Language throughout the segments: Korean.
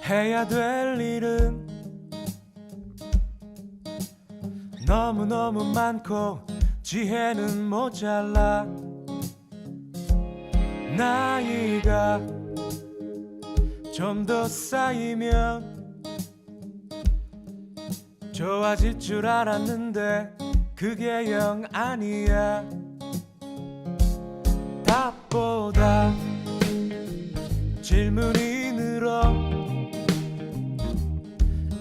해야 될 일은 너무너무 많고 지혜는 모자라. 나이가 좀 더 쌓이면 좋아질 줄 알았는데 그게 영 아니야. 답보다 질문이 늘어.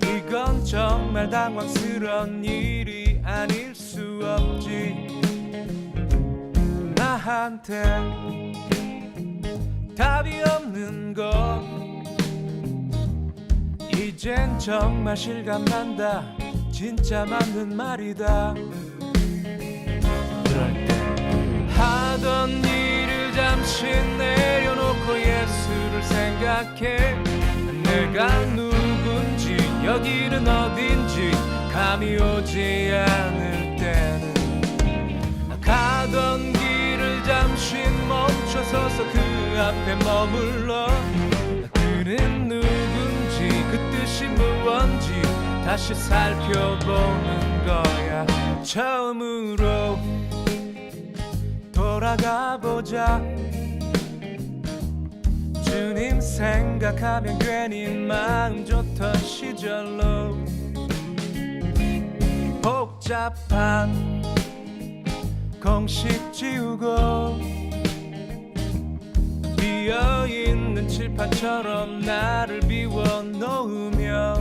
이건 정말 당황스러운 일이 아닐 수 없지. 나한테 답이 없는 거 이젠 정말 실감난다. 진짜 맞는 말이다. 그럴 때 하던 일을 잠시 내려놓고 예수를 생각해. 내가 누군지 여기는 어딘지 감이 오지 않을 때는 가던 길을 잠시 멈춰서서 그 앞에 머물러. 그는 누군지 그 뜻이 무언지 다시 살펴보는 거야. 처음으로 돌아가 보자. 주님 생각하면 괜히 마음 좋던 시절로. 복잡한 공식 지우고 비어있는 칠판처럼 나를 비워놓으며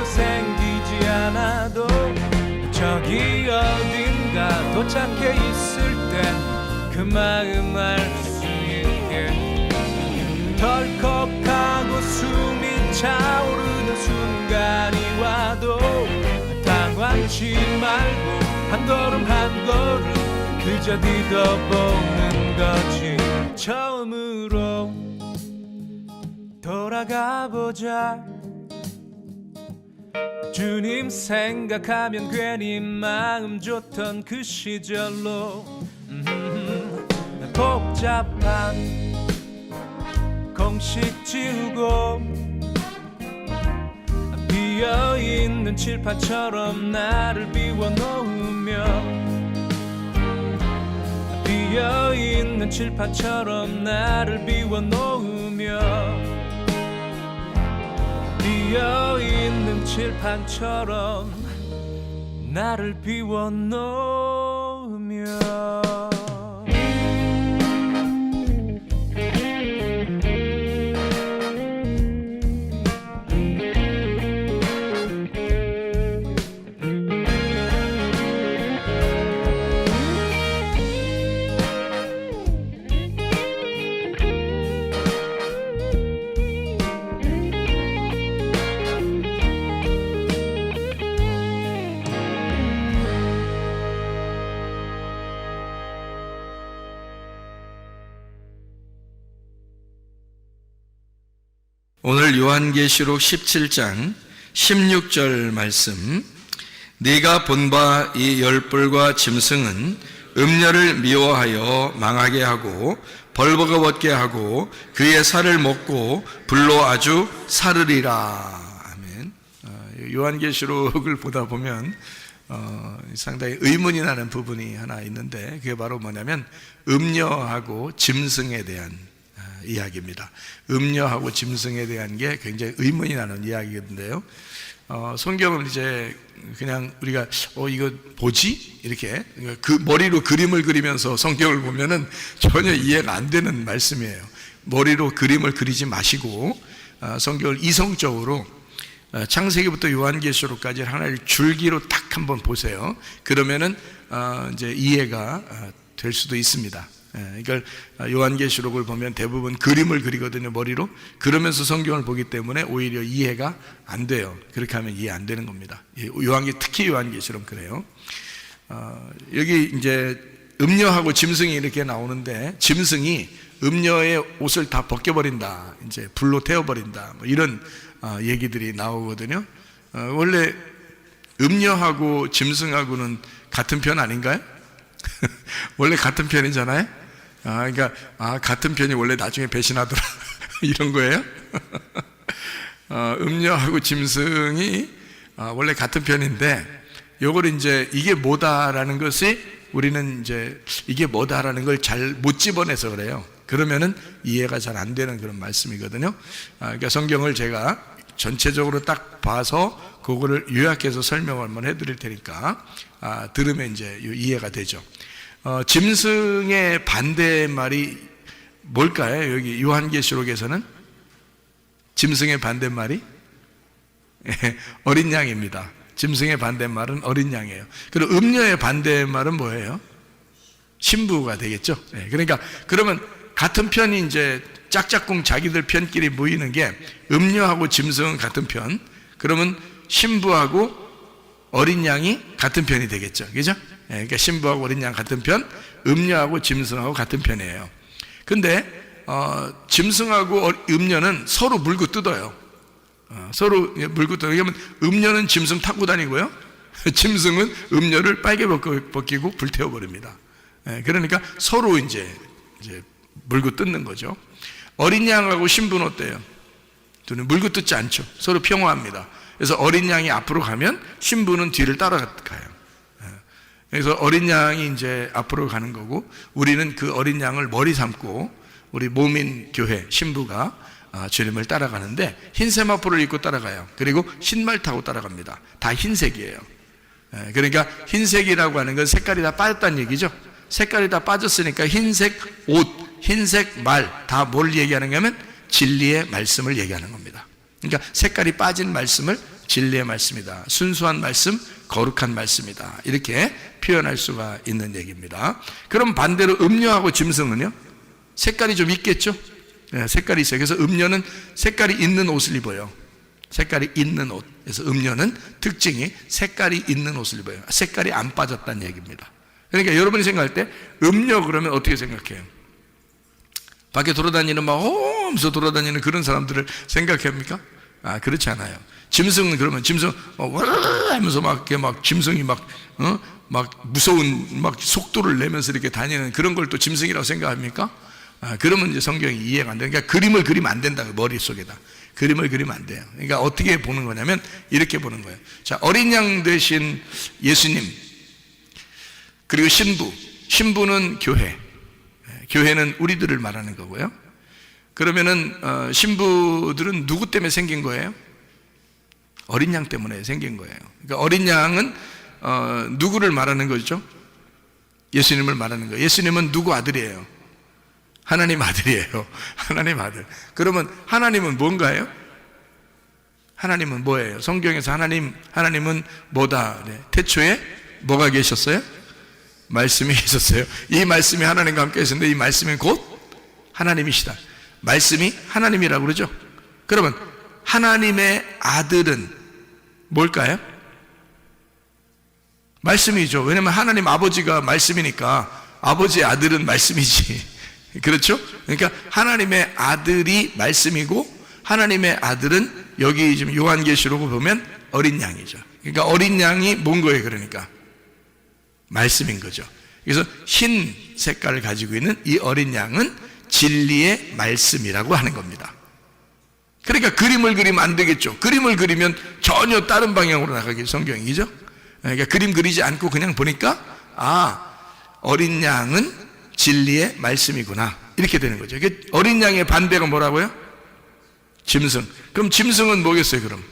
생기지 않아도 저기 어딘가 도착해 있을 땐 그 마음 알 수 있게. 덜컥하고 숨이 차오르는 순간이 와도 당황치 말고 한 걸음 한 걸음 그저 디뎌보는 거지. 처음으로 돌아가 보자. 주님 생각하면 괜히 마음 좋던 그 시절로. 복잡한 공식 지우고 비어있는 칠판처럼 나를 비워놓으며 비어있는 칠판처럼 나를 비워놓으며 비어있는 칠판처럼 나를 비워놓으며. 오늘 요한계시록 17장 16절 말씀. 네가 본 바 이 열불과 짐승은 음녀를 미워하여 망하게 하고 벌거벗게 하고 그의 살을 먹고 불로 아주 사르리라. 아멘. 요한계시록을 보다 보면 상당히 의문이 나는 부분이 하나 있는데 그게 바로 뭐냐면 음녀하고 짐승에 대한 이야기입니다. 음녀하고 짐승에 대한 게 굉장히 의문이 나는 이야기인데요. 성경은 이제 그냥 우리가 이거 뭐지? 이렇게 그 머리로 그림을 그리면서 성경을 보면은 전혀 이해가 안 되는 말씀이에요. 머리로 그림을 그리지 마시고 성경을 이성적으로 창세기부터 요한계시록까지 하나의 줄기로 딱 한번 보세요. 그러면은 이제 이해가 될 수도 있습니다. 이걸 요한계시록을 보면 대부분 그림을 그리거든요, 머리로. 그러면서 성경을 보기 때문에 오히려 이해가 안 돼요. 그렇게 하면 이해 안 되는 겁니다. 특히 요한계시록 그래요. 여기 이제 음녀하고 짐승이 이렇게 나오는데, 짐승이 음녀의 옷을 다 벗겨버린다, 이제 불로 태워버린다, 뭐 이런 얘기들이 나오거든요. 원래 음녀하고 짐승하고는 같은 편 아닌가요? 원래 같은 편이잖아요. 그러니까 같은 편이 원래 나중에 배신하더라 이런 거예요. 음녀하고 짐승이 원래 같은 편인데, 요걸 이제 이게 뭐다라는 것이 우리는 이제 이게 뭐다라는 걸 잘 못 집어내서 그래요. 그러면은 이해가 잘 안 되는 그런 말씀이거든요. 그러니까 성경을 제가 전체적으로 딱 봐서 그거를 요약해서 설명을 한번 해드릴 테니까 들으면 이제 이해가 되죠. 짐승의 반대말이 뭘까요? 여기 요한계시록에서는 짐승의 반대말이 어린 양입니다. 짐승의 반대말은 어린 양이에요. 그리고 음녀의 반대말은 뭐예요? 신부가 되겠죠. 그러니까 그러면 같은 편이 이제 짝짝꿍 자기들 편끼리 모이는 게 음녀하고 짐승은 같은 편, 그러면 신부하고 어린 양이 같은 편이 되겠죠. 그죠? 그러니까 신부하고 어린 양 같은 편, 음녀하고 짐승하고 같은 편이에요. 근데 짐승하고 음녀는 서로 물고 뜯어요. 서로 물고 뜯어요. 그러면 음녀는 짐승 타고 다니고요, 짐승은 음녀를 빨개 벗기고 불태워버립니다. 그러니까 서로 이제 물고 뜯는 거죠. 어린 양하고 신부는 어때요? 둘은 물고 뜯지 않죠. 서로 평화합니다. 그래서 어린 양이 앞으로 가면 신부는 뒤를 따라가요. 그래서 어린 양이 이제 앞으로 가는 거고, 우리는 그 어린 양을 머리 삼고 우리 모민 교회 신부가 주님을 따라가는데, 흰 세마포를 입고 따라가요. 그리고 흰말 타고 따라갑니다. 다 흰색이에요. 그러니까 흰색이라고 하는 건 색깔이 다 빠졌다는 얘기죠. 색깔이 다 빠졌으니까 흰색 옷, 흰색 말, 다 뭘 얘기하는가 하면 진리의 말씀을 얘기하는 겁니다. 그러니까 색깔이 빠진 말씀을 진리의 말씀이다, 순수한 말씀, 거룩한 말씀이다, 이렇게 표현할 수가 있는 얘기입니다. 그럼 반대로 음녀하고 짐승은요? 색깔이 좀 있겠죠? 색깔이 있어요. 그래서 음녀는 색깔이 있는 옷을 입어요. 색깔이 있는 옷. 그래서 음녀는 특징이 색깔이 있는 옷을 입어요. 색깔이 안 빠졌다는 얘기입니다. 그러니까 여러분이 생각할 때 음녀 그러면 어떻게 생각해요? 밖에 돌아다니는 막 하면서 돌아다니는 그런 사람들을 생각합니까? 그렇지 않아요. 짐승은 그러면 짐승 하면서 막 짐승이 막 무서운 막 속도를 내면서 이렇게 다니는 그런 걸 또 짐승이라고 생각합니까? 그러면 이제 성경이 이해가 안 돼요. 그러니까 그림을 그리면 안 된다고, 머릿속에다. 그림을 그리면 안 돼요. 그러니까 어떻게 보는 거냐면 이렇게 보는 거예요. 자, 어린 양 대신 예수님, 그리고 신부는 교회. 교회는 우리들을 말하는 거고요. 그러면은 신부들은 누구 때문에 생긴 거예요? 어린 양 때문에 생긴 거예요. 그러니까 어린 양은 누구를 말하는 거죠? 예수님을 말하는 거예요. 예수님은 누구 아들이에요? 하나님 아들이에요. 하나님 아들. 그러면 하나님은 뭔가요? 하나님은 뭐예요? 성경에서 하나님은 뭐다? 네. 태초에 뭐가 계셨어요? 말씀이 계셨어요. 이 말씀이 하나님과 함께 계셨는데, 이 말씀이 곧 하나님이시다. 말씀이 하나님이라고 그러죠. 그러면 하나님의 아들은 뭘까요? 말씀이죠. 왜냐하면 하나님 아버지가 말씀이니까 아버지의 아들은 말씀이지. 그렇죠? 그러니까 하나님의 아들이 말씀이고, 하나님의 아들은 여기 지금 요한계시록을 보면 어린 양이죠. 그러니까 어린 양이 뭔 거예요? 그러니까 말씀인 거죠. 그래서 흰 색깔을 가지고 있는 이 어린 양은 진리의 말씀이라고 하는 겁니다. 그러니까 그림을 그리면 안 되겠죠. 그림을 그리면 전혀 다른 방향으로 나가게 성경이죠. 그러니까 그림 그리지 않고 그냥 보니까 어린 양은 진리의 말씀이구나, 이렇게 되는 거죠. 어린 양의 반대가 뭐라고요? 짐승. 그럼 짐승은 뭐겠어요? 그럼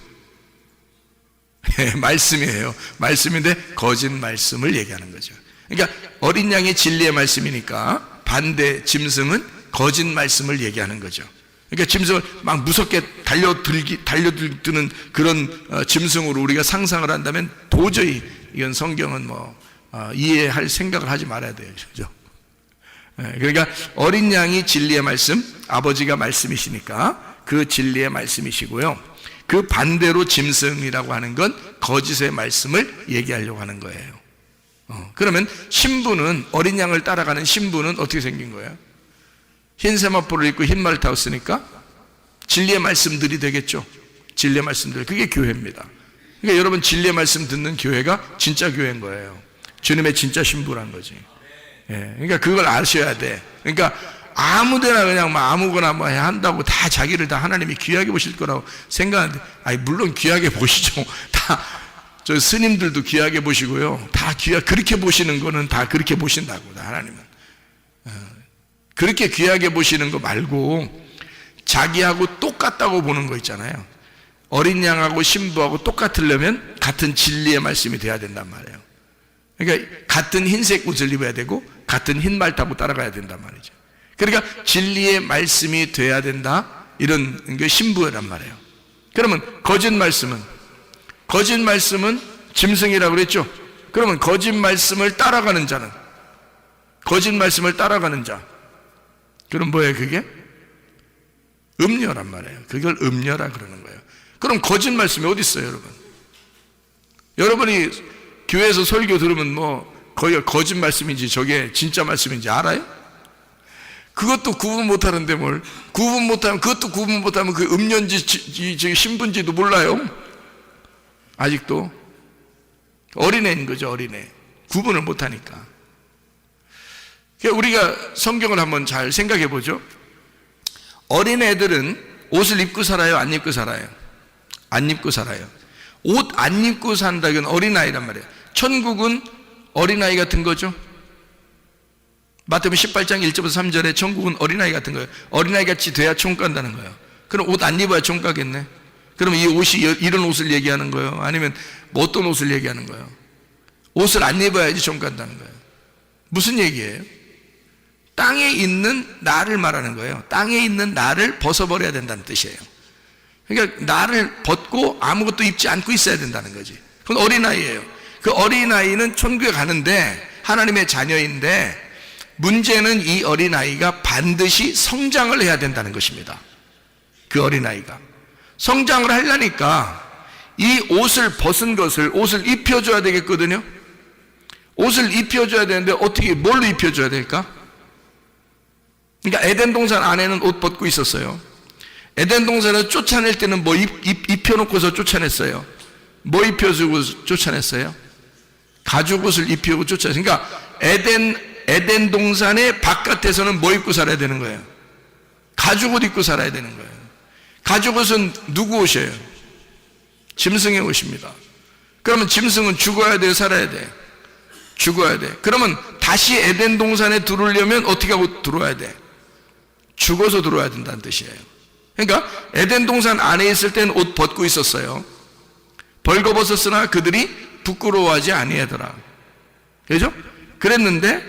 말씀이에요. 말씀인데 거짓 말씀을 얘기하는 거죠. 그러니까 어린 양이 진리의 말씀이니까 반대 짐승은 거짓 말씀을 얘기하는 거죠. 그러니까 짐승을 막 무섭게 달려드는 그런 짐승으로 우리가 상상을 한다면 도저히 이건 성경은 이해할 생각을 하지 말아야 돼요. 그죠? 그러니까 어린 양이 진리의 말씀, 아버지가 말씀이시니까 그 진리의 말씀이시고요. 그 반대로 짐승이라고 하는 건 거짓의 말씀을 얘기하려고 하는 거예요. 그러면 신부는, 어린 양을 따라가는 신부는 어떻게 생긴 거예요? 흰 세마포를 입고 흰 말을 타고 쓰니까 진리의 말씀들이 되겠죠. 진리의 말씀들, 그게 교회입니다. 그러니까 여러분, 진리의 말씀 듣는 교회가 진짜 교회인 거예요. 주님의 진짜 신부란 거지. 그러니까 그걸 아셔야 돼. 그러니까 아무데나 그냥 아무거나 한다고 다 자기를 다 하나님이 귀하게 보실 거라고 생각하는데, 물론 귀하게 보시죠. 다 저 스님들도 귀하게 보시고요. 다 그렇게 보시는 거는 다 그렇게 보신다고, 다 하나님은. 그렇게 귀하게 보시는 거 말고 자기하고 똑같다고 보는 거 있잖아요. 어린 양하고 신부하고 똑같으려면 같은 진리의 말씀이 돼야 된단 말이에요. 그러니까 같은 흰색 옷을 입어야 되고 같은 흰 말 타고 따라가야 된단 말이죠. 그러니까 진리의 말씀이 돼야 된다, 이런 게 신부란 말이에요. 그러면 거짓 말씀은 짐승이라고 그랬죠. 그러면 거짓 말씀을 따라가는 자는, 거짓 말씀을 따라가는 자, 그럼 뭐예요? 그게 음녀란 말이에요. 그걸 음녀라 그러는 거예요. 그럼 거짓 말씀이 어디 있어요, 여러분? 여러분이 교회에서 설교 들으면 거기가 거짓 말씀인지 저게 진짜 말씀인지 알아요? 그것도 구분 못하는데 뭘 구분 못하면, 그것도 구분 못하면 그 음녀인지 신부인지도 몰라요. 아직도 어린애인 거죠. 어린애, 구분을 못하니까. 우리가 성경을 한번 잘 생각해 보죠. 어린애들은 옷을 입고 살아요, 안 입고 살아요? 안 입고 살아요. 옷 안 입고 산다는 어린아이란 말이에요. 천국은 어린아이 같은 거죠. 마태복음 18장 1절부터 3절에 천국은 어린아이 같은 거예요. 어린아이 같이 돼야 총 간다는 거예요. 그럼 옷 안 입어야 총 가겠네. 그럼 이 옷이 이런 옷을 얘기하는 거예요? 아니면 어떤 옷을 얘기하는 거예요? 옷을 안 입어야지 총 간다는 거예요. 무슨 얘기예요? 땅에 있는 나를 말하는 거예요. 땅에 있는 나를 벗어버려야 된다는 뜻이에요. 그러니까 나를 벗고 아무것도 입지 않고 있어야 된다는 거지. 그건 어린아이예요. 그 어린아이는 천국에 가는데 하나님의 자녀인데, 문제는 이 어린아이가 반드시 성장을 해야 된다는 것입니다. 그 어린아이가 성장을 하려니까 이 옷을 벗은 것을, 옷을 입혀줘야 되겠거든요. 옷을 입혀줘야 되는데 어떻게, 뭘로 입혀줘야 될까? 그러니까 에덴 동산 안에는 옷 벗고 있었어요. 에덴 동산을 쫓아낼 때는 뭐 입혀놓고서 쫓아냈어요? 뭐 입혀주고 쫓아냈어요? 가죽옷을 입히고 쫓아냈어요. 그러니까 에덴 동산의 바깥에서는 뭐 입고 살아야 되는 거예요? 가죽옷 입고 살아야 되는 거예요. 가죽옷은 누구 옷이에요? 짐승의 옷입니다. 그러면 짐승은 죽어야 돼요, 살아야 돼요? 죽어야 돼. 그러면 다시 에덴 동산에 들어오려면 어떻게 하고 들어와야 돼? 죽어서 들어와야 된다는 뜻이에요. 그러니까 에덴 동산 안에 있을 때는 옷 벗고 있었어요. 벌거벗었으나 그들이 부끄러워하지 아니하더라. 그죠? 그랬는데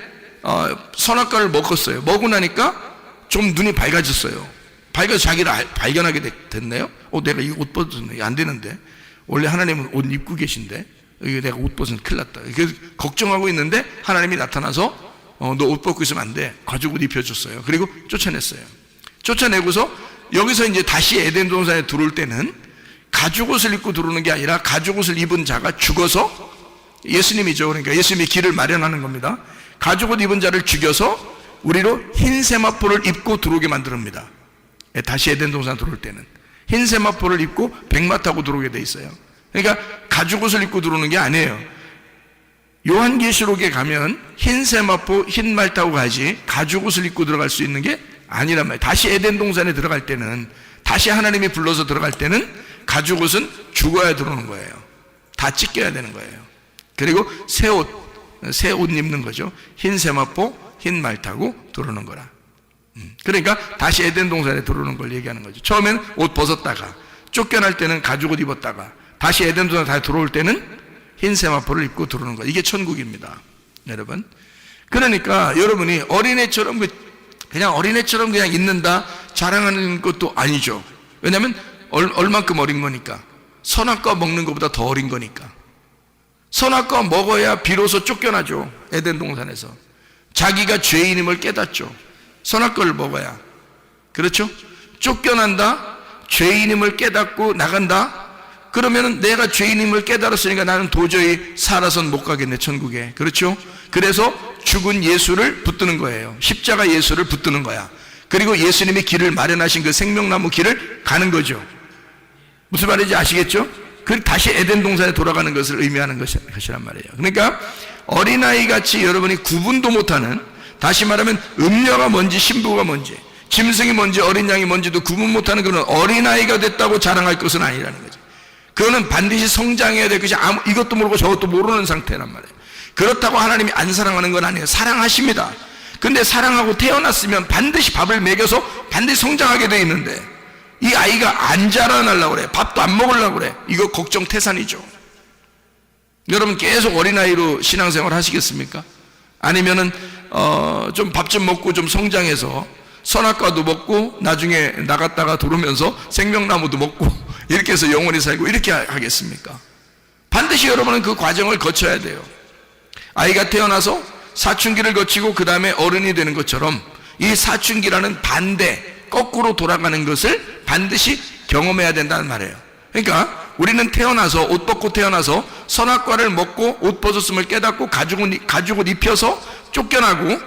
선악과를 먹었어요. 먹고 나니까 좀 눈이 밝아졌어요. 밝아서 자기를 발견하게 됐네요. 내가 이 옷 벗었네. 안 되는데. 원래 하나님은 옷 입고 계신데 이거 내가 옷 벗으면 큰일 났다. 그래서 걱정하고 있는데 하나님이 나타나서 너 옷 벗고 있으면 안 돼. 가죽옷 입혀줬어요. 그리고 쫓아냈어요. 쫓아내고서 여기서 이제 다시 에덴 동산에 들어올 때는 가죽옷을 입고 들어오는 게 아니라 가죽옷을 입은 자가 죽어서, 예수님이죠. 그러니까 예수님이 길을 마련하는 겁니다. 가죽옷 입은 자를 죽여서 우리로 흰 세마포를 입고 들어오게 만듭니다. 다시 에덴 동산 들어올 때는 흰 세마포를 입고 백마 타고 들어오게 돼 있어요. 그러니까 가죽옷을 입고 들어오는 게 아니에요. 요한계시록에 가면 흰 세마포, 흰 말 타고 가지 가죽옷을 입고 들어갈 수 있는 게 아니란 말이에요. 다시 에덴 동산에 들어갈 때는, 다시 하나님이 불러서 들어갈 때는 가죽옷은 죽어야 들어오는 거예요. 다 찢겨야 되는 거예요. 그리고 새 옷 입는 거죠. 흰 세마포, 흰 말 타고 들어오는 거라. 그러니까 다시 에덴 동산에 들어오는 걸 얘기하는 거죠. 처음엔 옷 벗었다가, 쫓겨날 때는 가죽옷 입었다가, 다시 에덴 동산에 다시 들어올 때는 흰 세마포를 입고 들어오는 거. 이게 천국입니다, 여러분. 그러니까 여러분이 어린애처럼 그냥 있는다, 자랑하는 것도 아니죠. 왜냐하면 얼만큼 어린 거니까. 선악과 먹는 것보다 더 어린 거니까. 선악과 먹어야 비로소 쫓겨나죠, 에덴 동산에서. 자기가 죄인임을 깨닫죠. 선악과를 먹어야. 그렇죠? 쫓겨난다, 죄인임을 깨닫고 나간다. 그러면 내가 죄인임을 깨달았으니까 나는 도저히 살아선 못 가겠네, 천국에. 그렇죠? 그래서 죽은 예수를 붙드는 거예요. 십자가 예수를 붙드는 거야. 그리고 예수님이 길을 마련하신 그 생명나무 길을 가는 거죠. 무슨 말인지 아시겠죠? 그 다시 에덴 동산에 돌아가는 것을 의미하는 것이란 말이에요. 그러니까 어린아이 같이 여러분이 구분도 못하는, 다시 말하면 음녀가 뭔지 신부가 뭔지, 짐승이 뭔지 어린 양이 뭔지도 구분 못하는 그런 어린아이가 됐다고 자랑할 것은 아니라는 거죠. 그거는 반드시 성장해야 될 것이 이것도 모르고 저것도 모르는 상태란 말이에요. 그렇다고 하나님이 안 사랑하는 건 아니에요. 사랑하십니다. 근데 사랑하고 태어났으면 반드시 밥을 먹여서 반드시 성장하게 돼 있는데, 이 아이가 안 자라나려고 그래, 밥도 안 먹으려고 그래, 이거 걱정 태산이죠. 여러분 계속 어린아이로 신앙생활 하시겠습니까? 아니면은 좀 밥 좀 먹고 좀 성장해서 선악과도 먹고 나중에 나갔다가 들어오면서 생명나무도 먹고 이렇게 해서 영원히 살고 이렇게 하겠습니까? 반드시 여러분은 그 과정을 거쳐야 돼요. 아이가 태어나서 사춘기를 거치고 그 다음에 어른이 되는 것처럼 이 사춘기라는 반대, 거꾸로 돌아가는 것을 반드시 경험해야 된다는 말이에요. 그러니까 우리는 태어나서, 옷 벗고 태어나서 선악과를 먹고 옷 벗었음을 깨닫고 가죽 옷 입혀서 쫓겨나고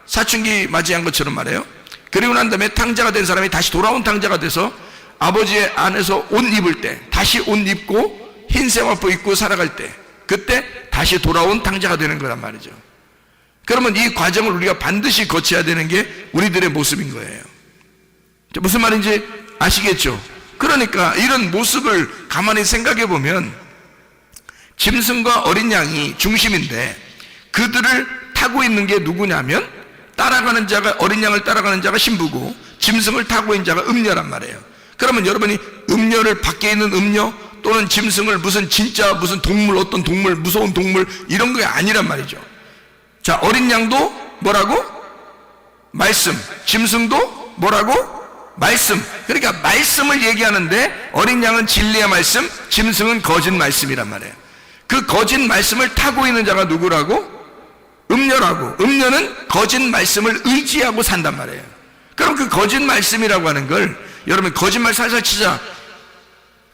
사춘기 맞이한 것처럼 말이에요. 그리고 난 다음에 탕자가 된 사람이 다시 돌아온 탕자가 돼서 아버지의 안에서 옷 입을 때, 다시 옷 입고 흰색 화포 입고 살아갈 때, 그때 다시 돌아온 탕자가 되는 거란 말이죠. 그러면 이 과정을 우리가 반드시 거쳐야 되는 게 우리들의 모습인 거예요. 무슨 말인지 아시겠죠? 그러니까 이런 모습을 가만히 생각해 보면 짐승과 어린 양이 중심인데, 그들을 타고 있는 게 누구냐면 따라가는 자가, 어린 양을 따라가는 자가 신부고 짐승을 타고 있는 자가 음녀란 말이에요. 그러면 여러분이 음녀를, 밖에 있는 음녀 또는 짐승을 무슨 진짜 무슨 동물, 어떤 동물, 무서운 동물 이런 게 아니란 말이죠. 자, 어린 양도 뭐라고? 말씀. 짐승도 뭐라고? 말씀. 그러니까 말씀을 얘기하는데 어린 양은 진리의 말씀, 짐승은 거짓 말씀이란 말이에요. 그 거짓 말씀을 타고 있는 자가 누구라고? 음녀라고. 음녀는 거짓 말씀을 의지하고 산단 말이에요. 그럼 그 거짓 말씀이라고 하는 걸 여러분 거짓말 살살 치자,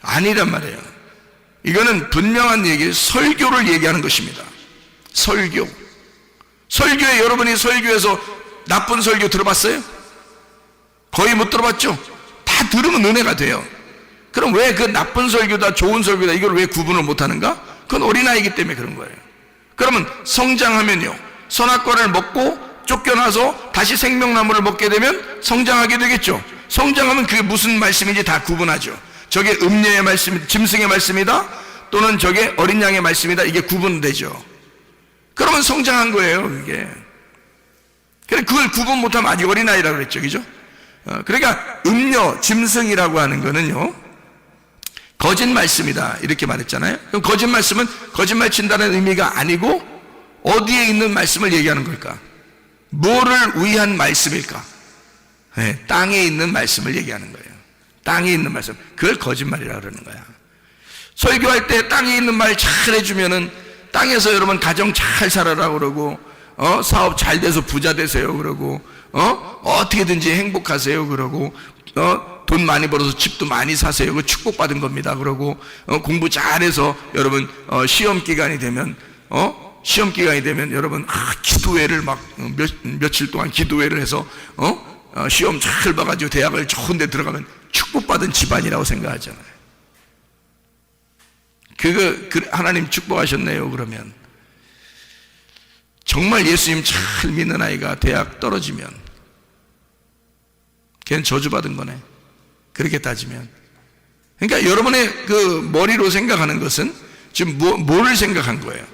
아니란 말이에요. 이거는 분명한 얘기, 설교를 얘기하는 것입니다. 설교. 설교에, 여러분이 설교에서 나쁜 설교 들어봤어요? 거의 못 들어봤죠? 다 들으면 은혜가 돼요. 그럼 왜 그 나쁜 설교다 좋은 설교다 이걸 왜 구분을 못하는가? 그건 어린아이기 때문에 그런 거예요. 그러면 성장하면요, 선악과를 먹고 쫓겨나서 다시 생명나무를 먹게 되면 성장하게 되겠죠. 성장하면 그게 무슨 말씀인지 다 구분하죠. 저게 음녀의 말씀, 짐승의 말씀이다, 또는 저게 어린 양의 말씀이다, 이게 구분되죠. 그러면 성장한 거예요, 이게. 그래, 그걸 구분 못하면 아직 어린아이라고 그랬죠, 그죠? 그러니까 음녀, 짐승이라고 하는 거는요, 거짓 말씀이다 이렇게 말했잖아요. 그럼 거짓 말씀은 거짓말 친다는 의미가 아니고 어디에 있는 말씀을 얘기하는 걸까? 뭐를 위한 말씀일까? 네, 땅에 있는 말씀을 얘기하는 거예요. 땅에 있는 말씀, 그걸 거짓말이라고 그러는 거야. 설교할 때 땅에 있는 말 잘 해주면은 땅에서 여러분 가정 잘 살아라 그러고, 사업 잘 돼서 부자 되세요 그러고, 어떻게든지 행복하세요 그러고, 돈 많이 벌어서 집도 많이 사세요, 그 축복받은 겁니다 그러고, 공부 잘해서 여러분 시험 기간이 되면 여러분 기도회를 막 며칠 동안 기도회를 해서 시험 잘 봐가지고 대학을 좋은 데 들어가면 축복받은 집안이라고 생각하잖아요. 하나님 축복하셨네요 그러면. 정말 예수님 잘 믿는 아이가 대학 떨어지면 걔는 저주받은 거네, 그렇게 따지면. 그러니까 여러분의 그 머리로 생각하는 것은 지금 뭐를 생각한 거예요?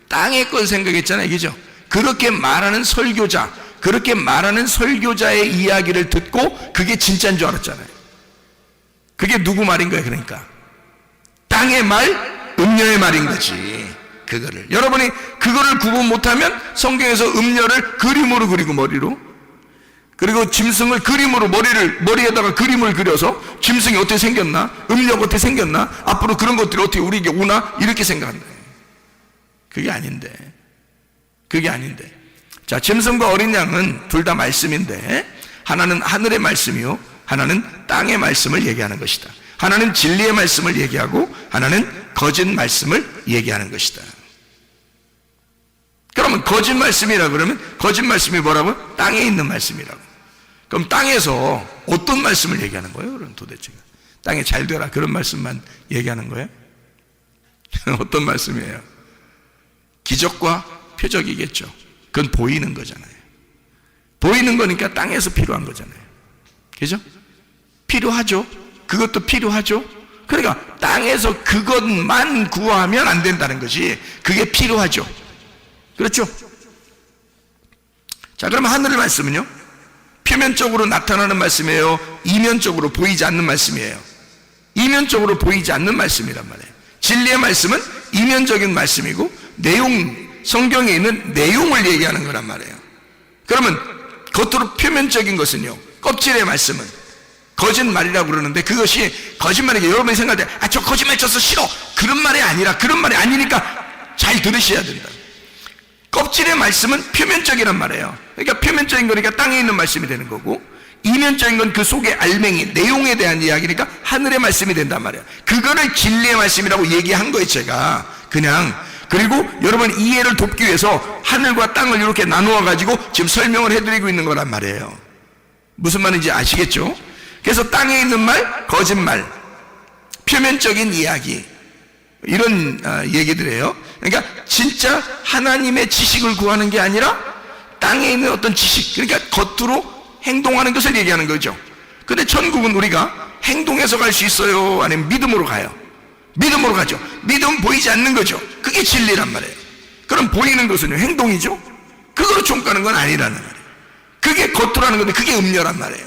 땅의 걸 생각했잖아요, 그죠? 그렇게 말하는 설교자, 그렇게 말하는 설교자의 이야기를 듣고 그게 진짜인 줄 알았잖아요. 그게 누구 말인 거예요? 그러니까 땅의 말, 음녀의 말인 거지. 그거를 여러분이 그거를 구분 못하면 성경에서 음녀를 그림으로 그리고 머리로, 그리고 짐승을 그림으로 머리에다가 그림을 그려서 짐승이 어떻게 생겼나, 음녀가 어떻게 생겼나, 앞으로 그런 것들이 어떻게 우리에게 오나 이렇게 생각한다. 그게 아닌데 자, 짐승과 어린 양은 둘 다 말씀인데 하나는 하늘의 말씀이요, 하나는 땅의 말씀을 얘기하는 것이다. 하나는 진리의 말씀을 얘기하고 하나는 거짓 말씀을 얘기하는 것이다. 그러면 거짓 말씀이라 그러면 거짓 말씀이 뭐라고? 땅에 있는 말씀이라고. 그럼 땅에서 어떤 말씀을 얘기하는 거예요? 그럼 도대체 땅에 잘 되라 그런 말씀만 얘기하는 거예요? 어떤 말씀이에요? 기적과 표적이겠죠. 그건 보이는 거잖아요. 보이는 거니까 땅에서 필요한 거잖아요. 그죠? 필요하죠. 그것도 필요하죠. 그러니까 땅에서 그것만 구하면 안 된다는 것이, 그게 필요하죠. 그렇죠? 자, 그럼 하늘의 말씀은요? 표면적으로 나타나는 말씀이에요? 이면적으로 보이지 않는 말씀이에요? 이면적으로 보이지 않는 말씀이란 말이에요. 진리의 말씀은 이면적인 말씀이고 성경에 있는 내용을 얘기하는 거란 말이에요. 그러면 겉으로 표면적인 것은요, 껍질의 말씀은 거짓말이라고 그러는데, 그것이 거짓말이게 여러분이 생각할 때 저 거짓말 쳤어 싫어, 그런 말이 아니라, 그런 말이 아니니까 잘 들으셔야 된다. 껍질의 말씀은 표면적이란 말이에요. 그러니까 표면적인 거니까 땅에 있는 말씀이 되는 거고, 이면적인 건 그 속의 알맹이, 내용에 대한 이야기니까 하늘의 말씀이 된단 말이에요. 그거를 진리의 말씀이라고 얘기한 거예요, 제가. 그냥. 그리고 여러분 이해를 돕기 위해서 하늘과 땅을 이렇게 나누어 가지고 지금 설명을 해드리고 있는 거란 말이에요. 무슨 말인지 아시겠죠? 그래서 땅에 있는 말, 거짓말, 표면적인 이야기, 이런 얘기들이에요. 그러니까 진짜 하나님의 지식을 구하는 게 아니라 땅에 있는 어떤 지식, 그러니까 겉으로 행동하는 것을 얘기하는 거죠. 근데 천국은 우리가 행동해서 갈 수 있어요? 아니면 믿음으로 가요? 믿음으로 가죠. 믿음은 보이지 않는 거죠. 그게 진리란 말이에요. 그럼 보이는 것은요, 행동이죠. 그거로 총가는 건 아니라는 말이에요. 그게 겉으로 하는 건데 그게 음료란 말이에요.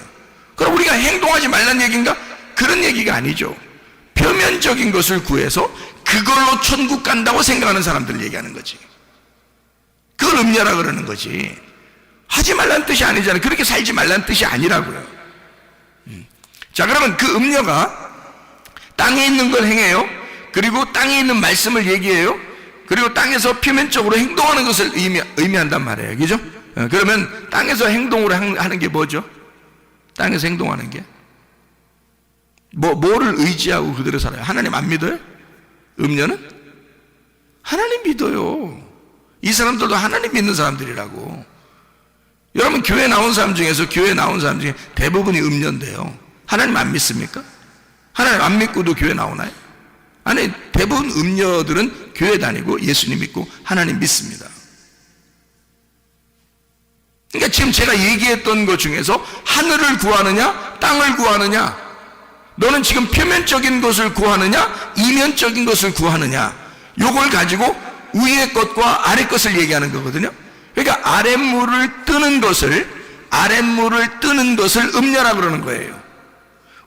그럼 우리가 행동하지 말란 얘기인가? 그런 얘기가 아니죠. 표면적인 것을 구해서 그걸로 천국 간다고 생각하는 사람들을 얘기하는 거지. 그걸 음료라 그러는 거지. 하지 말란 뜻이 아니잖아요. 그렇게 살지 말란 뜻이 아니라고요. 자, 그러면 그 음료가 땅에 있는 걸 행해요. 그리고 땅에 있는 말씀을 얘기해요. 그리고 땅에서 표면적으로 행동하는 것을 의미한단 말이에요. 그죠? 그러면 땅에서 행동으로 하는 게 뭐죠? 땅에서 행동하는 게 뭐를 의지하고 그대로 살아요? 하나님 안 믿어요? 음료는? 하나님 믿어요. 이 사람들도 하나님 믿는 사람들이라고. 여러분 교회 나온 사람 중에 대부분이 음료인데요, 하나님 안 믿습니까? 하나님 안 믿고도 교회 나오나요? 아니, 대부분 음료들은 교회 다니고 예수님 믿고 하나님 믿습니다. 그러니까 지금 제가 얘기했던 것 중에서 하늘을 구하느냐 땅을 구하느냐, 너는 지금 표면적인 것을 구하느냐 이면적인 것을 구하느냐, 요걸 가지고 위의 것과 아래 것을 얘기하는 거거든요. 그러니까 아랫물을 뜨는 것을 음료라 그러는 거예요.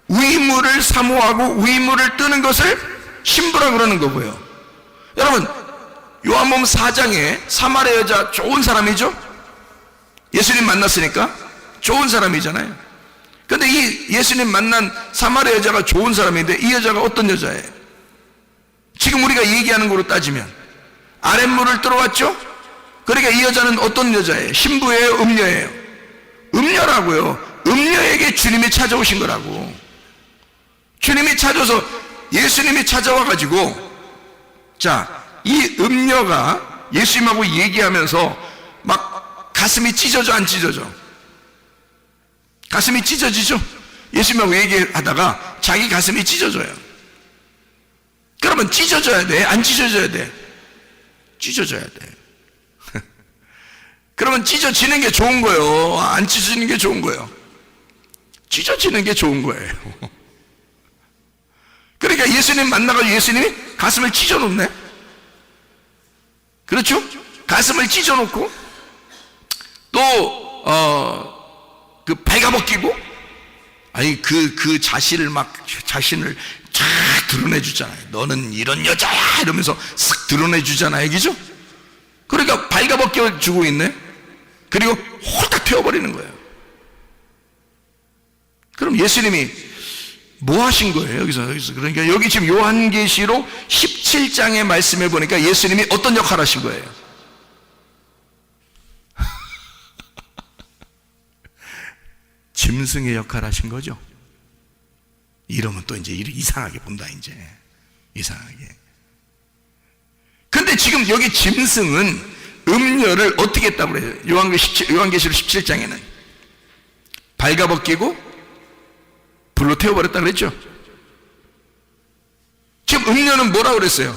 위물을 사모하고 위물을 뜨는 것을 신부라 그러는 거고요. 여러분 요한복음 4장에 사마리아 여자 좋은 사람이죠? 예수님 만났으니까 좋은 사람이잖아요. 그런데 이 예수님 만난 사마리아 여자가 좋은 사람인데 이 여자가 어떤 여자예요? 지금 우리가 얘기하는 거로 따지면 아랫물을 들어왔죠? 그러니까 이 여자는 어떤 여자예요? 신부예요? 음녀예요? 음녀라고요. 음녀에게 주님이 찾아오신 거라고. 주님이 찾아서 예수님이 찾아와가지고, 자, 이 음녀가 예수님하고 얘기하면서 막 가슴이 찢어져 안 찢어져? 가슴이 찢어지죠? 예수님하고 얘기하다가 자기 가슴이 찢어져요. 그러면 찢어져야 돼? 안 찢어져야 돼? 찢어져야 돼. 그러면 찢어지는 게 좋은 거예요? 안 찢어지는 게 좋은 거예요? 찢어지는 게 좋은 거예요. 그러니까 예수님 만나가지고 예수님이 가슴을 찢어놓네? 그렇죠? 가슴을 찢어놓고 또 그 발가벗기고, 아니 그 자신을 쫙 드러내주잖아요. 너는 이런 여자야 이러면서 싹 드러내주잖아요. 그죠? 그러니까 발가벗겨주고 있네. 그리고 홀딱 태워버리는 거예요. 그럼 예수님이 뭐 하신 거예요? 여기서. 그러니까 여기 지금 요한계시록 17장의 말씀에 보니까 예수님이 어떤 역할을 하신 거예요? 짐승의 역할을 하신 거죠. 이러면 또 이제 이상하게 본다, 이제. 이상하게. 근데 지금 여기 짐승은 음녀를 어떻게 했다고 그래요? 요한계시록 17장에는 발가벗기고 불로 태워버렸다 그랬죠. 지금 음녀는 뭐라고 그랬어요?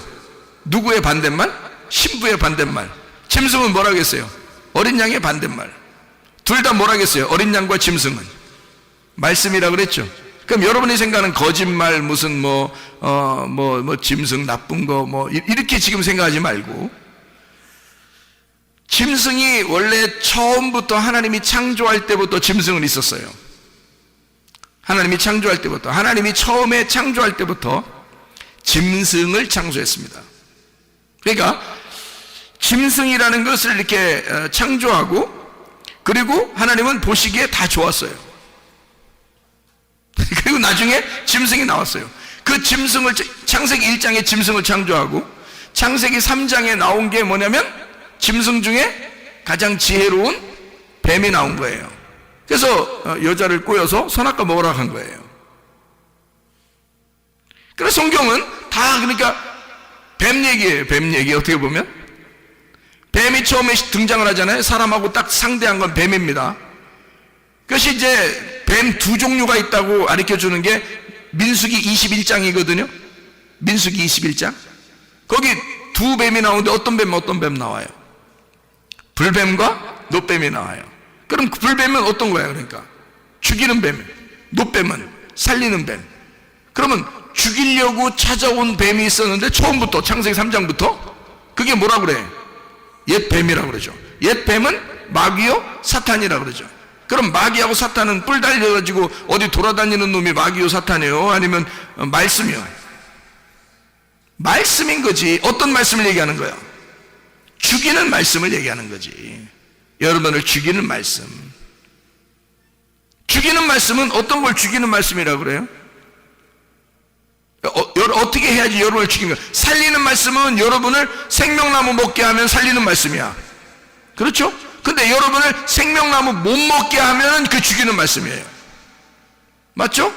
누구의 반대말? 신부의 반대말. 짐승은 뭐라고 했어요? 어린 양의 반대말. 둘 다 뭐라고 했어요? 어린 양과 짐승은 말씀이라고 그랬죠. 그럼 여러분이 생각하는 거짓말, 무슨 짐승 나쁜 거 이렇게 지금 생각하지 말고, 짐승이 원래 처음부터 하나님이 창조할 때부터 짐승은 있었어요. 하나님이 창조할 때부터, 하나님이 처음에 창조할 때부터 짐승을 창조했습니다. 그러니까 짐승이라는 것을 이렇게 창조하고, 그리고 하나님은 보시기에 다 좋았어요. 그리고 나중에 짐승이 나왔어요. 그 짐승을, 창세기 1장에 짐승을 창조하고 창세기 3장에 나온 게 뭐냐면 짐승 중에 가장 지혜로운 뱀이 나온 거예요. 그래서 여자를 꼬여서 선악과 먹으라고 한 거예요. 그래서 성경은 다 그러니까 뱀 얘기예요. 뱀 얘기. 어떻게 보면 뱀이 처음에 등장을 하잖아요. 사람하고 딱 상대한 건 뱀입니다. 그것이 이제 뱀 두 종류가 있다고 가르쳐주는 게 민수기 21장이거든요. 민수기 21장. 거기 두 뱀이 나오는데 어떤 뱀 나와요? 불뱀과 노뱀이 나와요. 그럼 불뱀은 어떤 거예요? 그러니까 죽이는 뱀, 노뱀은 살리는 뱀. 그러면 죽이려고 찾아온 뱀이 있었는데 처음부터 창세기 3장부터 그게 뭐라고 그래? 옛 뱀이라고 그러죠. 옛 뱀은 마귀요 사탄이라고 그러죠. 그럼 마귀하고 사탄은 뿔 달려가지고 어디 돌아다니는 놈이 마귀요 사탄이에요? 아니면 말씀이요? 말씀인 거지. 어떤 말씀을 얘기하는 거야? 죽이는 말씀을 얘기하는 거지. 여러분을 죽이는 말씀. 죽이는 말씀은 어떤 걸 죽이는 말씀이라고 그래요? 어떻게 해야지 여러분을 죽이는 거야? 살리는 말씀은 여러분을 생명나무 먹게 하면 살리는 말씀이야. 그렇죠? 근데 여러분을 생명나무 못 먹게 하면 그 죽이는 말씀이에요. 맞죠?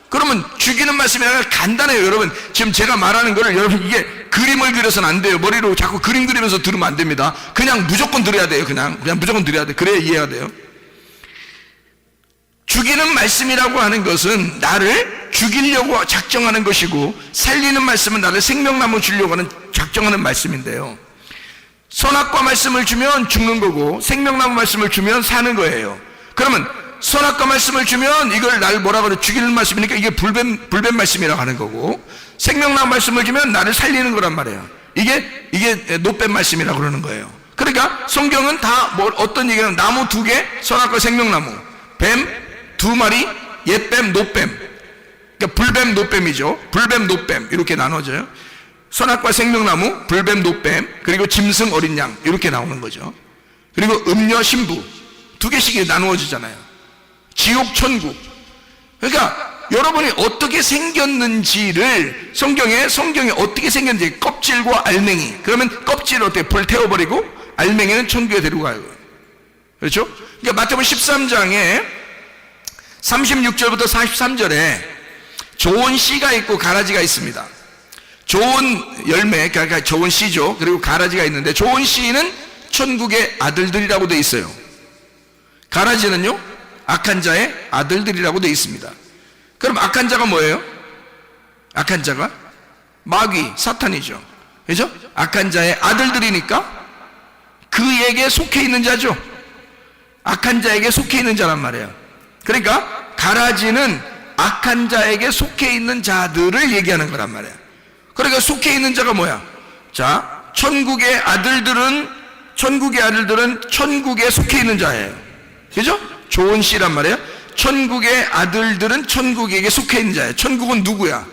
그러면 죽이는 말씀이 아니라 간단해요. 여러분 지금 제가 말하는 거를 여러분 이게 그림을 그려서는 안 돼요. 머리로 자꾸 그림 그리면서 들으면 안 됩니다. 그냥 무조건 들어야 돼요. 그냥 무조건 들어야 돼. 그래야 이해가 돼요. 죽이는 말씀이라고 하는 것은 나를 죽이려고 작정하는 것이고, 살리는 말씀은 나를 생명나무 주려고 하는 작정하는 말씀인데요. 선악과 말씀을 주면 죽는 거고 생명나무 말씀을 주면 사는 거예요. 그러면 선악과 말씀을 주면 이걸 나를 뭐라고 그래? 죽이는 말씀이니까 이게 불뱀 말씀이라고 하는 거고, 생명나무 말씀을 주면 나를 살리는 거란 말이에요. 이게 노뱀 말씀이라고 그러는 거예요. 그러니까 성경은 다 어떤 얘기는 나무 두 개, 선악과 생명나무, 뱀 두 마리, 옛뱀, 노뱀. 그러니까 불뱀, 노뱀이죠. 불뱀, 노뱀 이렇게 나눠져요. 선악과 생명나무, 불뱀, 노뱀, 그리고 짐승, 어린 양 이렇게 나오는 거죠. 그리고 음녀, 신부 두 개씩 나누어지잖아요. 지옥, 천국. 그러니까 여러분이 어떻게 생겼는지를 성경에 어떻게 생겼는지, 껍질과 알맹이. 그러면 껍질을 어떻게 불태워버리고 알맹이는 천국에 데리고 가요. 그렇죠? 그러니까 마태복음 13장에 36절부터 43절에 좋은 씨가 있고 가라지가 있습니다. 좋은 열매, 그러니까 좋은 씨죠. 그리고 가라지가 있는데 좋은 씨는 천국의 아들들이라고 되어 있어요. 가라지는요, 악한 자의 아들들이라고 되어 있습니다. 그럼 악한 자가 뭐예요? 악한 자가 마귀, 사탄이죠. 그렇죠? 악한 자의 아들들이니까 그에게 속해 있는 자죠. 악한 자에게 속해 있는 자란 말이에요. 그러니까 가라지는 악한 자에게 속해 있는 자들을 얘기하는 거란 말이에요. 그러니까 속해 있는 자가 뭐야? 자, 천국의 아들들은 천국에 속해 있는 자예요. 그죠? 좋은 씨란 말이에요. 천국의 아들들은 천국에게 속해 있는 자예요. 천국은 누구야?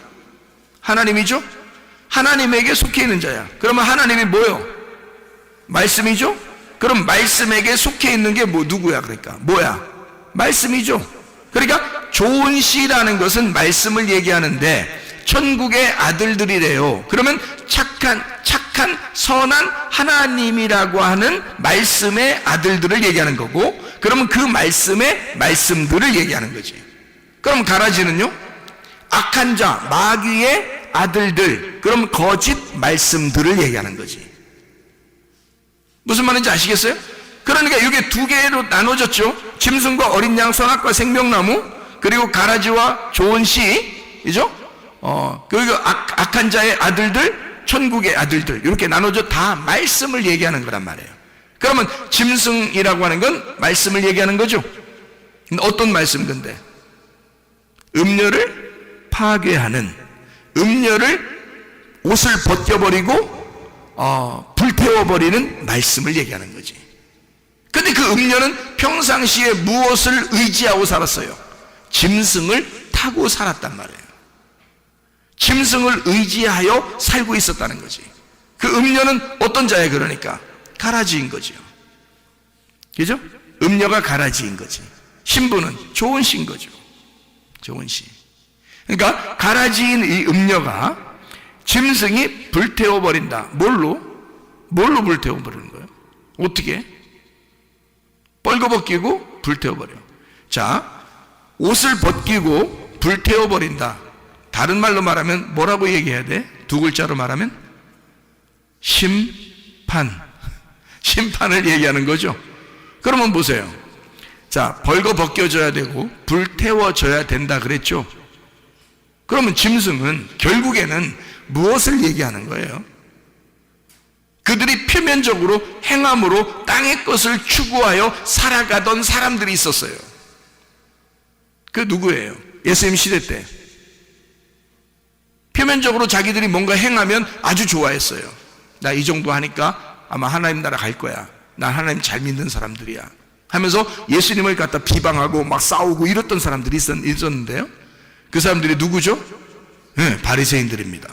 하나님이죠? 하나님에게 속해 있는 자야. 그러면 하나님이 뭐요? 말씀이죠? 그럼 말씀에게 속해 있는 게 누구야? 그러니까 뭐야? 말씀이죠. 그러니까 좋은 씨라는 것은 말씀을 얘기하는데 천국의 아들들이래요. 그러면 착한 선한 하나님이라고 하는 말씀의 아들들을 얘기하는 거고, 그러면 그 말씀의 말씀들을 얘기하는 거지. 그럼 가라지는요, 악한 자, 마귀의 아들들, 그럼 거짓 말씀들을 얘기하는 거지. 무슨 말인지 아시겠어요? 그러니까 이게 두 개로 나눠졌죠. 짐승과 어린 양, 선악과 생명나무, 그리고 가라지와 좋은 씨이죠. 그리고 악한 자의 아들들, 천국의 아들들, 이렇게 나눠져 다 말씀을 얘기하는 거란 말이에요. 그러면 짐승이라고 하는 건 말씀을 얘기하는 거죠. 근데 어떤 말씀 근데? 음녀를 파괴하는, 음녀를 옷을 벗겨버리고 불태워버리는 말씀을 얘기하는 거지. 근데 그 음녀는 평상시에 무엇을 의지하고 살았어요? 짐승을 타고 살았단 말이에요. 짐승을 의지하여 살고 있었다는 거지. 그 음녀는 어떤 자예요? 그러니까 가라지인 거죠. 그죠? 음녀가 가라지인 거지. 신부는 좋은 씨인 거죠. 좋은 씨. 그러니까 가라지인 이 음녀가 짐승이 불태워버린다. 뭘로 불태워버리는 거예요? 어떻게? 뻘거벗기고 불태워버려. 자, 옷을 벗기고 불태워버린다. 다른 말로 말하면 뭐라고 얘기해야 돼? 두 글자로 말하면 심판. 심판을 얘기하는 거죠. 그러면 보세요. 자, 벌거벗겨져야 되고 불태워져야 된다 그랬죠. 그러면 짐승은 결국에는 무엇을 얘기하는 거예요? 그들이 표면적으로 행함으로 땅의 것을 추구하여 살아가던 사람들이 있었어요. 그 누구예요? 예수님 시대 때 표면적으로 자기들이 뭔가 행하면 아주 좋아했어요. 나 이 정도 하니까 아마 하나님 나라 갈 거야. 난 하나님 잘 믿는 사람들이야 하면서 예수님을 갖다 비방하고 막 싸우고 이랬던 사람들이 있었는데요. 그 사람들이 누구죠? 네, 바리새인들입니다.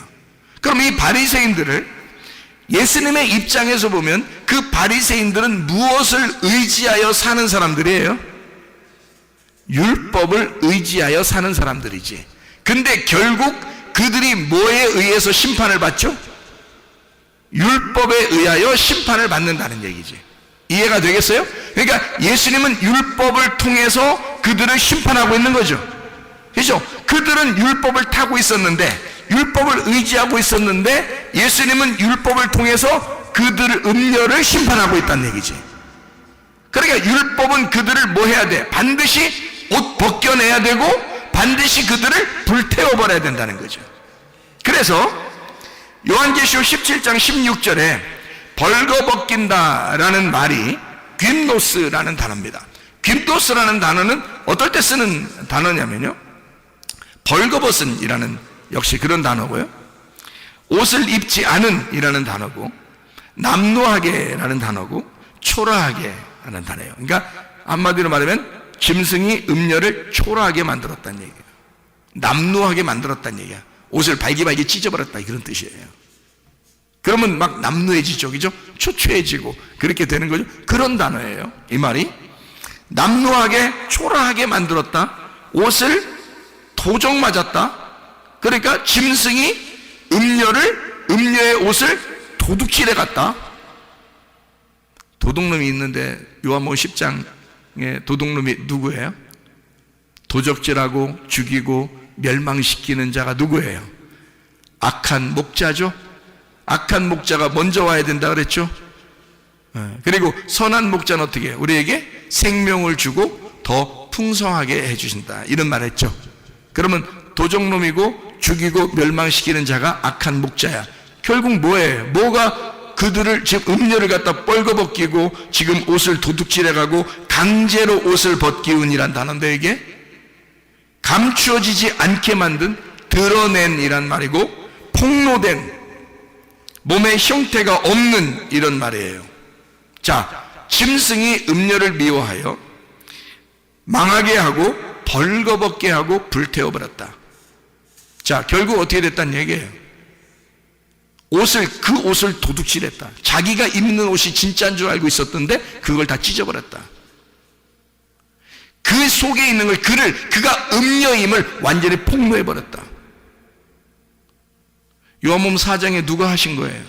그럼 이 바리새인들을 예수님의 입장에서 보면 그 바리새인들은 무엇을 의지하여 사는 사람들이에요? 율법을 의지하여 사는 사람들이지. 근데 결국 그들이 뭐에 의해서 심판을 받죠? 율법에 의하여 심판을 받는다는 얘기지. 이해가 되겠어요? 그러니까 예수님은 율법을 통해서 그들을 심판하고 있는 거죠. 그렇죠? 그들은 율법을 타고 있었는데, 율법을 의지하고 있었는데, 예수님은 율법을 통해서 그들을, 음녀를 심판하고 있다는 얘기지. 그러니까 율법은 그들을 뭐 해야 돼? 반드시 옷 벗겨내야 되고 반드시 그들을 불태워버려야 된다는 거죠. 그래서 요한계시록 17장 16절에 벌거벗긴다라는 말이 귐노스라는 단어입니다. 귐노스라는 단어는 어떨 때 쓰는 단어냐면요, 벌거벗은 이라는 역시 그런 단어고요, 옷을 입지 않은 이라는 단어고, 남노하게 라는 단어고, 초라하게 라는 단어예요. 그러니까 한마디로 말하면 짐승이 음녀를 초라하게 만들었다는 얘기예요. 남노하게 만들었다는 얘기야. 옷을 발기발기 찢어버렸다, 그런 뜻이에요. 그러면 막 남노해지죠, 그죠? 초췌해지고 그렇게 되는 거죠. 그런 단어예요, 이 말이. 남노하게, 초라하게 만들었다. 옷을 도적 맞았다. 그러니까 짐승이 음녀의 옷을 도둑질해 갔다. 도둑놈이 있는데 요한복음 10장에 도둑놈이 누구예요? 도적질하고 죽이고 멸망시키는 자가 누구예요? 악한 목자죠. 악한 목자가 먼저 와야 된다 그랬죠. 그리고 선한 목자는 어떻게 해요? 우리에게 생명을 주고 더 풍성하게 해주신다, 이런 말 했죠. 그러면 도적놈이고 죽이고 멸망시키는 자가 악한 목자야. 결국 뭐예요? 뭐가 그들을 지금 음녀를 갖다 뻘거벗기고 지금 옷을 도둑질해가고 강제로 옷을 벗기운이란 단어인데, 이게 감추어지지 않게 만든, 드러낸 이란 말이고, 폭로된, 몸의 형태가 없는 이런 말이에요. 자, 짐승이 음녀를 미워하여 망하게 하고 벌거벗게 하고 불태워버렸다. 자, 결국 어떻게 됐다는 얘기예요? 그 옷을 도둑질했다. 자기가 입는 옷이 진짜인 줄 알고 있었던데 그걸 다 찢어버렸다. 그 속에 있는 걸, 그가 음녀임을 완전히 폭로해버렸다. 요한복음 4장에 누가 하신 거예요?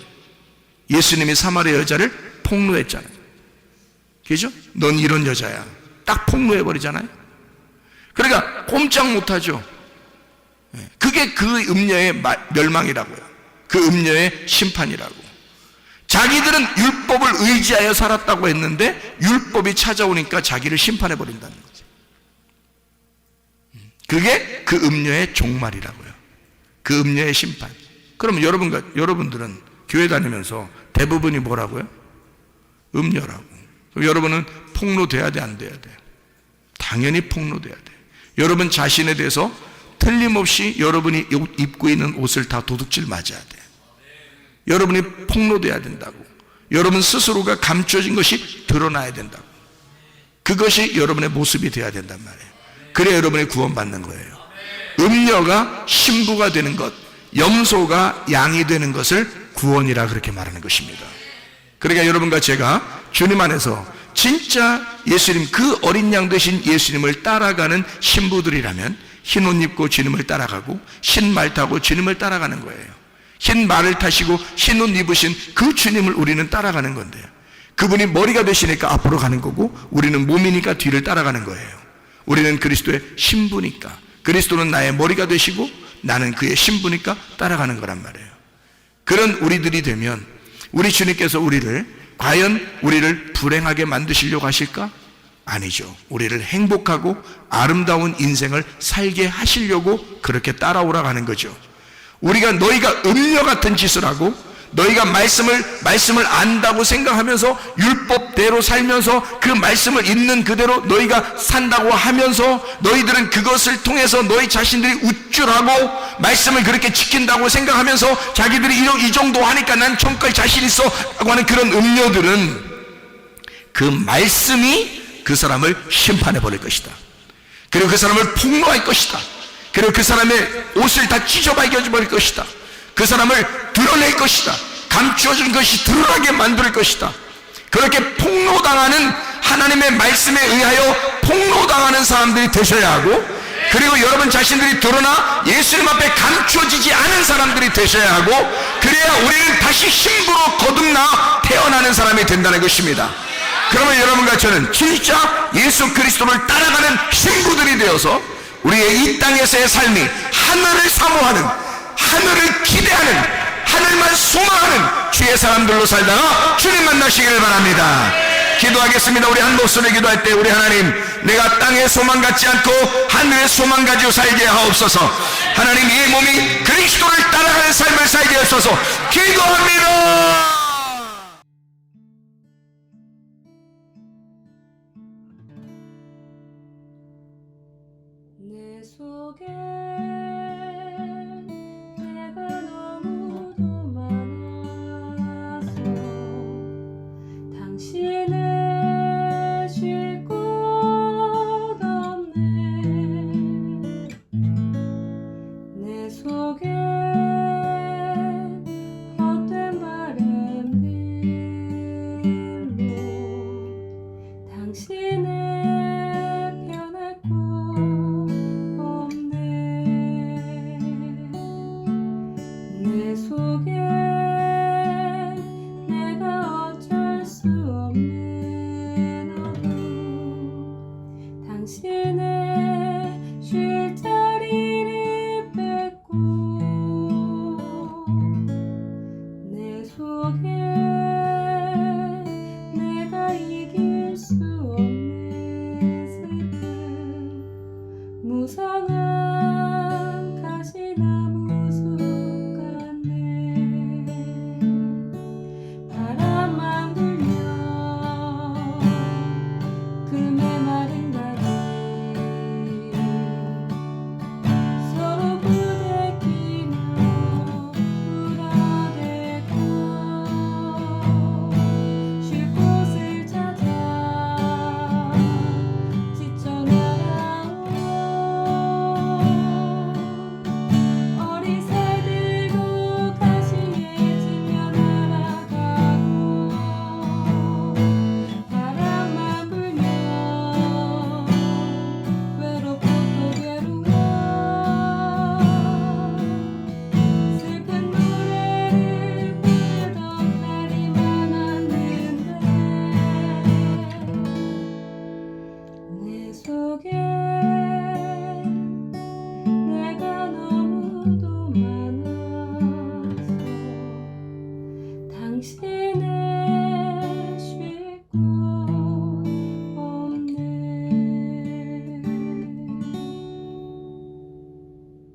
예수님이 사마리아 여자를 폭로했잖아요. 그죠? 넌 이런 여자야. 딱 폭로해버리잖아요. 그러니까 꼼짝 못하죠. 그게 그 음녀의 멸망이라고요. 그 음녀의 심판이라고. 자기들은 율법을 의지하여 살았다고 했는데 율법이 찾아오니까 자기를 심판해버린다는 거죠. 그게 그 음녀의 종말이라고요. 그 음녀의 심판. 그러면 여러분들은 교회 다니면서 대부분이 뭐라고요? 음녀라고. 그럼 여러분은 폭로돼야 돼, 안 돼야 돼요? 당연히 폭로돼야 돼요. 여러분 자신에 대해서 틀림없이 여러분이 입고 있는 옷을 다 도둑질 맞아야 돼요. 여러분이 폭로돼야 된다고. 여러분 스스로가 감춰진 것이 드러나야 된다고. 그것이 여러분의 모습이 되어야 된단 말이에요. 그래야 여러분이 구원받는 거예요. 음녀가 신부가 되는 것, 염소가 양이 되는 것을 구원이라 그렇게 말하는 것입니다. 그러니까 여러분과 제가 주님 안에서 진짜 예수님, 그 어린 양 되신 예수님을 따라가는 신부들이라면 흰 옷 입고 주님을 따라가고 흰 말 타고 주님을 따라가는 거예요. 흰 말을 타시고 흰 옷 입으신 그 주님을 우리는 따라가는 건데요. 그분이 머리가 되시니까 앞으로 가는 거고 우리는 몸이니까 뒤를 따라가는 거예요. 우리는 그리스도의 신부니까, 그리스도는 나의 머리가 되시고 나는 그의 신부니까 따라가는 거란 말이에요. 그런 우리들이 되면 우리 주님께서 과연 우리를 불행하게 만드시려고 하실까? 아니죠. 우리를 행복하고 아름다운 인생을 살게 하시려고 그렇게 따라오라고 하는 거죠. 너희가 음녀 같은 짓을 하고 너희가 말씀을 안다고 생각하면서 율법대로 살면서 그 말씀을 있는 그대로 너희가 산다고 하면서 너희들은 그것을 통해서 너희 자신들이 우쭐하고 말씀을 그렇게 지킨다고 생각하면서 자기들이 이 정도 하니까 난 천국갈 자신 있어 라고 하는 그런 음녀들은 그 말씀이 그 사람을 심판해 버릴 것이다. 그리고 그 사람을 폭로할 것이다. 그리고 그 사람의 옷을 다 찢어발견해 버릴 것이다. 그 사람을 드러낼 것이다. 감추어진 것이 드러나게 만들 것이다. 그렇게 폭로당하는, 하나님의 말씀에 의하여 폭로당하는 사람들이 되셔야 하고, 그리고 여러분 자신들이 드러나 예수님 앞에 감추어지지 않은 사람들이 되셔야 하고, 그래야 우리는 다시 신부로 거듭나 태어나는 사람이 된다는 것입니다. 그러면 여러분과 저는 진짜 예수 그리스도를 따라가는 신부들이 되어서 우리의 이 땅에서의 삶이 하늘을 사모하는, 하늘을 기대하는, 하늘만 소망하는 주의 사람들로 살다가 주님 만나시기를 바랍니다. 기도하겠습니다. 우리 한 목소리 기도할 때, 우리 하나님, 내가 땅의 소망 갖지 않고 하늘의 소망 가지고 살게 하옵소서. 하나님, 이 몸이 그리스도를 따라가는 삶을 살게 하옵소서. 기도합니다. 내 속에 내가 너무도 많아서 당신을 쉴 곳 없네. 내 속에 헛된 바램들로 당신을 편할 곳 내 속에 내가 어쩔 수 없는 어둠, 당신의 쉴 자리를 뺏고 내 속에 내가 이길 수 없는 슬픔, 무성한